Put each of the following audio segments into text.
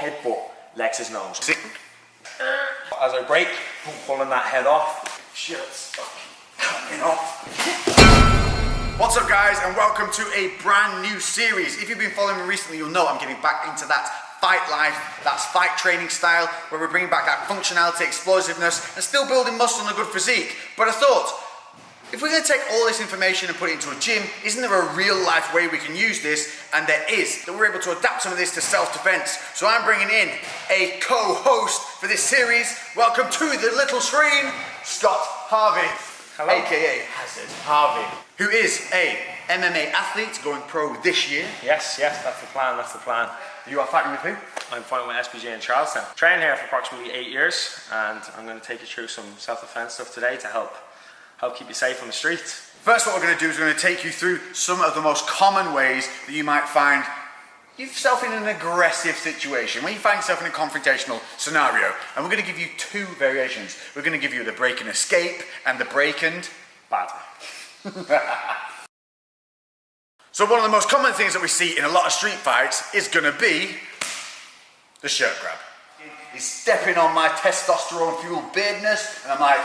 headbutt Lex's nose. As I brake, I'm pulling that head off. Shit's coming off. What's up guys, and welcome to a brand new series. If you've been following me recently, you'll know I'm getting back into that fight life, that's fight training style, where we're bringing back that functionality, explosiveness, and still building muscle and a good physique. But I thought, if we're going to take all this information and put it into a gym, isn't there a real life way we can use this? And there is, that we're able to adapt some of this to self-defense. So I'm bringing in a co-host for this series. Welcome to the little screen, Scott Harvey. Hello. AKA Hazard Harvey, who is a MMA athlete going pro this year. Yes, that's the plan, You are fighting with who? I'm fighting with SBJ in Charlestown. Training here for approximately 8 years, and I'm going to take you through some self-defense stuff today to help keep you safe on the streets. First, what we're going to do is we're going to take you through some of the most common ways that you might find yourself in an aggressive situation, when you find yourself in a confrontational scenario. And we're going to give you two variations. We're going to give you the break and escape and the break and batter. So one of the most common things that we see in a lot of street fights is going to be the shirt grab. He's stepping on my testosterone-fueled beardness, and I'm like,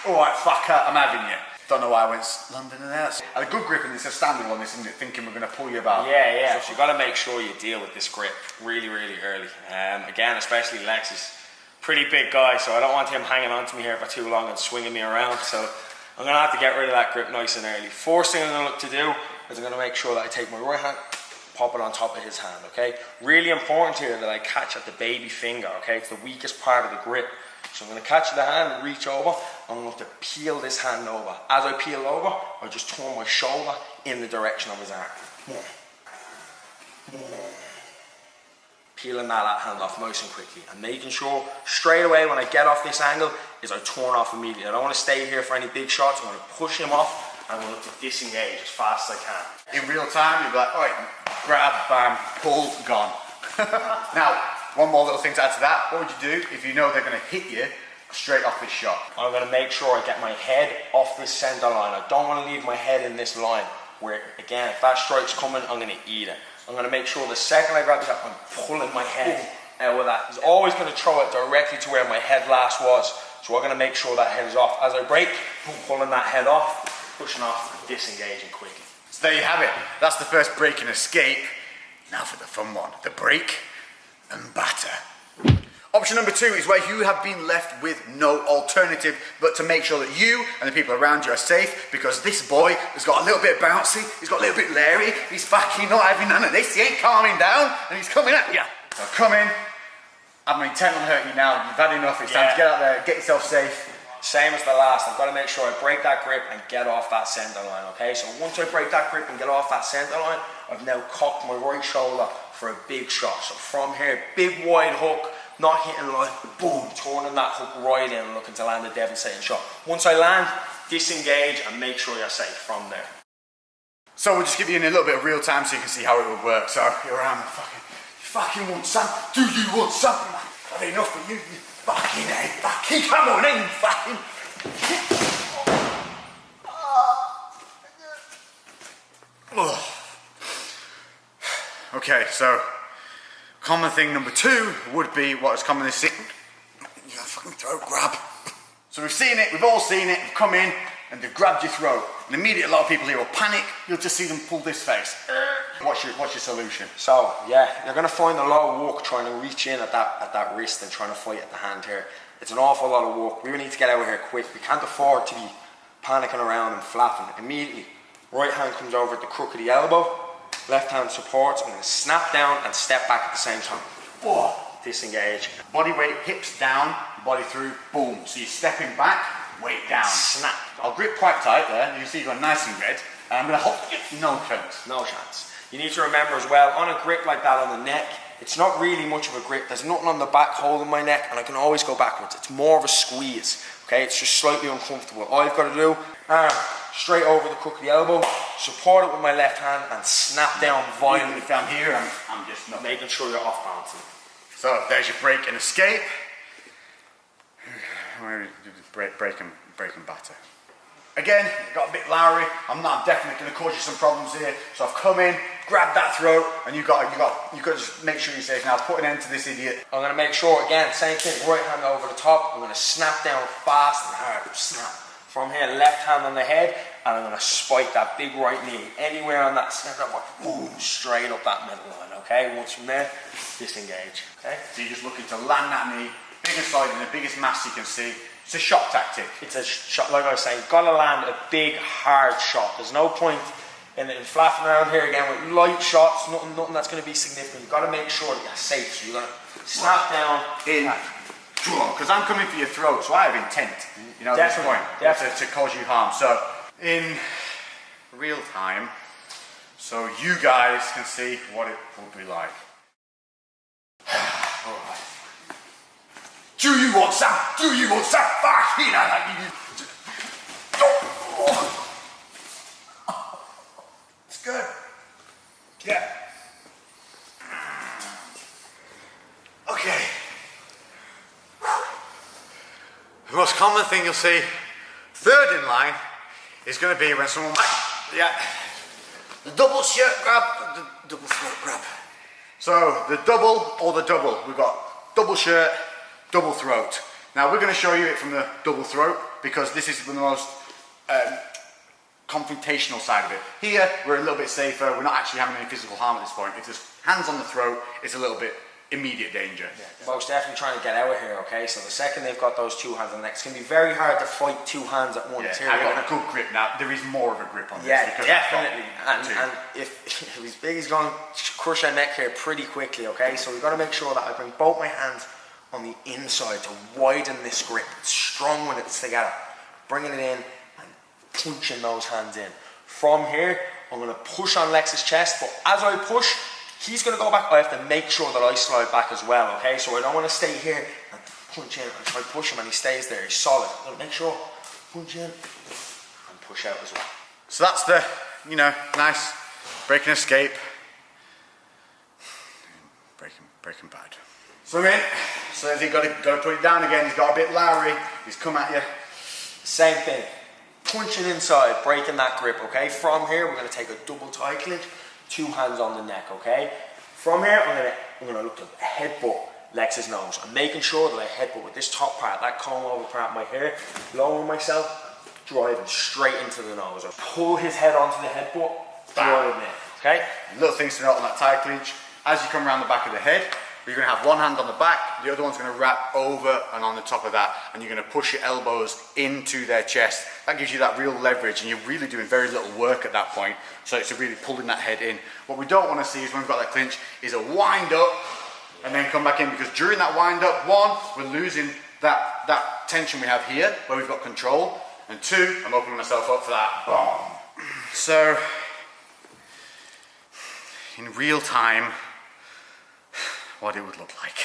all right, fucker, I'm having you. Don't know why I went London and that. I had a good grip, and it's a standard one, this, isn't it? Thinking we're going to pull you about. Yeah. So you got to make sure you deal with this grip really early. Again, especially Lex is a pretty big guy, so I don't want him hanging on to me here for too long and swinging me around. So I'm going to have to get rid of that grip nice and early. First thing I'm going to look to do is I'm going to make sure that I take my right hand, pop it on top of his hand, okay? Really important here that I catch at the baby finger, okay? It's the weakest part of the grip. So I'm going to catch the hand and reach over. I'm going to peel this hand over. As I peel over, I just turn my shoulder in the direction of his arm. Peeling that hand off nice and quickly, and making sure straight away when I get off this angle is I turn off immediately. I don't want to stay here for any big shots. I'm going to push him off and I'm going to look to disengage as fast as I can. In real time, you'll be like, all right, grab, bam, pull, gone. Now, one more little thing to add to that. What would you do if you know they're going to hit you straight off this shot? I'm going to make sure I get my head off this center line. I don't want to leave my head in this line where, again, if that strike's coming, I'm going to eat it. I'm going to make sure the second I grab the shot, I'm pulling my head out with that. He's always going to throw it directly to where my head last was. So we're going to make sure that head is off. As I break, I'm pulling that head off, pushing off, disengaging quickly. So there you have it. That's the first break and escape. Now for the fun one, the break and batter. Option number two is where you have been left with no alternative but to make sure that you and the people around you are safe, because this boy has got a little bit bouncy, he's got a little bit leery, he's fucking not having none of this, he ain't calming down, and he's coming at you. So come in, I'm intent on hurting you now, you've had enough, it's time to get out there, get yourself safe. Same as the last, I've got to make sure I break that grip and get off that center line, okay? So once I break that grip and get off that center line, I've now cocked my right shoulder for a big shot. So from here, big wide hook, not hitting line, boom, turning that hook right in and looking to land a devastating shot. Once I land, disengage and make sure you're safe from there. So we'll just give you in a little bit of real time so you can see how it would work. So you're around, you fucking want some? Do you want something? I've had enough of you, you fucking head, fucking come on in, fucking. Okay, so common thing number two would be what is commonly seen. Your fucking throat grab. So we've seen it, we've all seen it, we've come in and they've grabbed your throat. And immediately a lot of people here will panic, you'll just see them pull this face. What's your solution? So yeah, you're going to find a lot of work trying to reach in at that wrist and trying to fight at the hand here. It's an awful lot of work. We need to get out of here quick. We can't afford to be panicking around and flapping. Immediately, right hand comes over at the crook of the elbow, left hand supports. I'm going to snap down and step back at the same time. Oh, disengage. Body weight, hips down, body through, boom. So you're stepping back, weight down. Snap. I'll grip quite tight there. You can see you've got nice and red. And I'm going to hold, no chance. No chance. You need to remember as well, on a grip like that on the neck, it's not really much of a grip. There's nothing on the back holding my neck and I can always go backwards. It's more of a squeeze, okay? It's just slightly uncomfortable. All you've got to do, straight over the crook of the elbow, support it with my left hand and snap down violently. If I'm here, I'm just not. Making sure you're off balancing. So there's your break and escape. Break and batter. Again, got a bit Lowry. I'm definitely going to cause you some problems here. So I've come in, grab that throat, and you got to just make sure you're safe. Now put an end to this idiot. I'm going to make sure, again, same thing, right hand over the top. I'm going to snap down fast and hard, snap. From here, left hand on the head, and I'm going to spike that big right knee. Anywhere on that snap, boom, straight up that middle line, okay? Once from there, disengage, okay? So you're just looking to land that knee, big and solid in the biggest mass you can see. It's a shot tactic. It's a shot, like I was saying, you've got to land a big, hard shot. There's no point in flapping around here again with light shots, nothing that's going to be significant. You've got to make sure that you're safe. So you're going to snap down in, because I'm coming for your throat, so I have intent, you know, at this point, to cause you harm. So in real time, so you guys can see what it will be like. All right. Do you want some? Do you want some? It's good. Yeah. Okay. The most common thing you'll see, third in line, is going to be when someone, the double shirt grab, the double throat grab. So the double or the double, we've got double shirt, double throat. Now we're going to show you it from the double throat because this is the most confrontational side of it. Here we're a little bit safer, we're not actually having any physical harm at this point. If there's hands on the throat, it's a little bit immediate danger. Yeah, most definitely trying to get out of here, okay? So the second they've got those two hands on the neck, it's going to be very hard to fight two hands at once. Yeah, I've got a good grip now. There is more of a grip on this. Yeah, because definitely. And if he's big, he's going to crush our neck here pretty quickly, okay? So we've got to make sure that I bring both my hands on the inside to widen this grip. It's strong when it's together. Bringing it in and punching those hands in. From here, I'm going to push on Lex's chest, but as I push, he's going to go back. I have to make sure that I slide back as well, okay? So I don't want to stay here and punch in and try to push him and he stays there. He's solid. I'm going to make sure, punch in and push out as well. So that's the, you know, nice break and escape. Breaking bad. So in. So he's got to put it down again. He's got a bit Lowry. He's come at you. Same thing. Punching inside, breaking that grip, okay? From here, we're going to take a double tie clinch, two hands on the neck, okay? From here, I'm going to look to headbutt Lex's nose. I'm making sure that I headbutt with this top part, that comb over part of my hair, lowering myself, driving straight into the nose. I pull his head onto the headbutt, driving it, okay? Little things to note on that tie clinch. As you come around the back of the head, you're going to have one hand on the back, the other one's going to wrap over and on the top of that, and you're going to push your elbows into their chest. That gives you that real leverage, and you're really doing very little work at that point, so it's really pulling that head in. What we don't want to see is when we've got that clinch, is a wind up, and then come back in, because during that wind up, one, we're losing that tension we have here, where we've got control, and two, I'm opening myself up for that. Boom. So, in real time, what it would look like.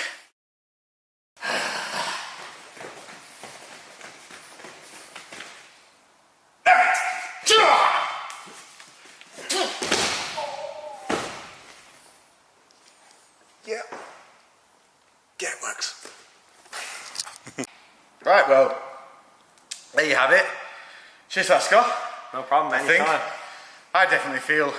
Yeah. Yeah, it works. Right, well, there you have it. Cheers, Scott. No problem, anytime. I definitely feel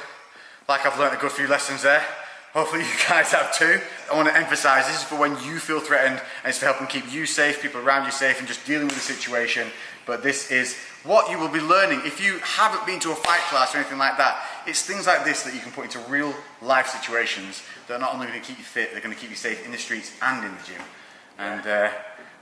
like I've learned a good few lessons there. Hopefully you guys have too. I want to emphasize this is for when you feel threatened, and it's for helping keep you safe, people around you safe, and just dealing with the situation. But this is what you will be learning. If you haven't been to a fight class or anything like that, it's things like this that you can put into real life situations that are not only going to keep you fit, they're going to keep you safe in the streets and in the gym. And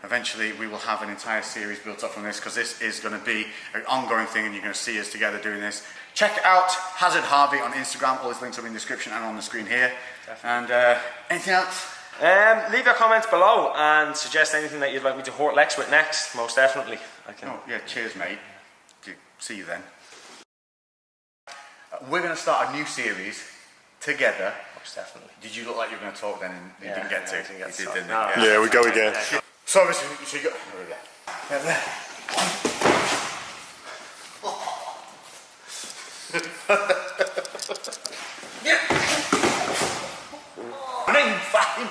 eventually we will have an entire series built up from this, because this is going to be an ongoing thing, and you're going to see us together doing this. Check out Hazard Harvey on Instagram. All his links are in the description and on the screen here. Definitely. And anything else? Leave your comments below and suggest anything that you'd like me to hurt Lex with next. Most definitely. Oh yeah, cheers mate. See you then. We're going to start a new series together. Most definitely. Did you look like you were going to talk then and you didn't get to? You did, didn't you? Yeah, we go again. So obviously, so you got... There we go. Yeah. Name fucking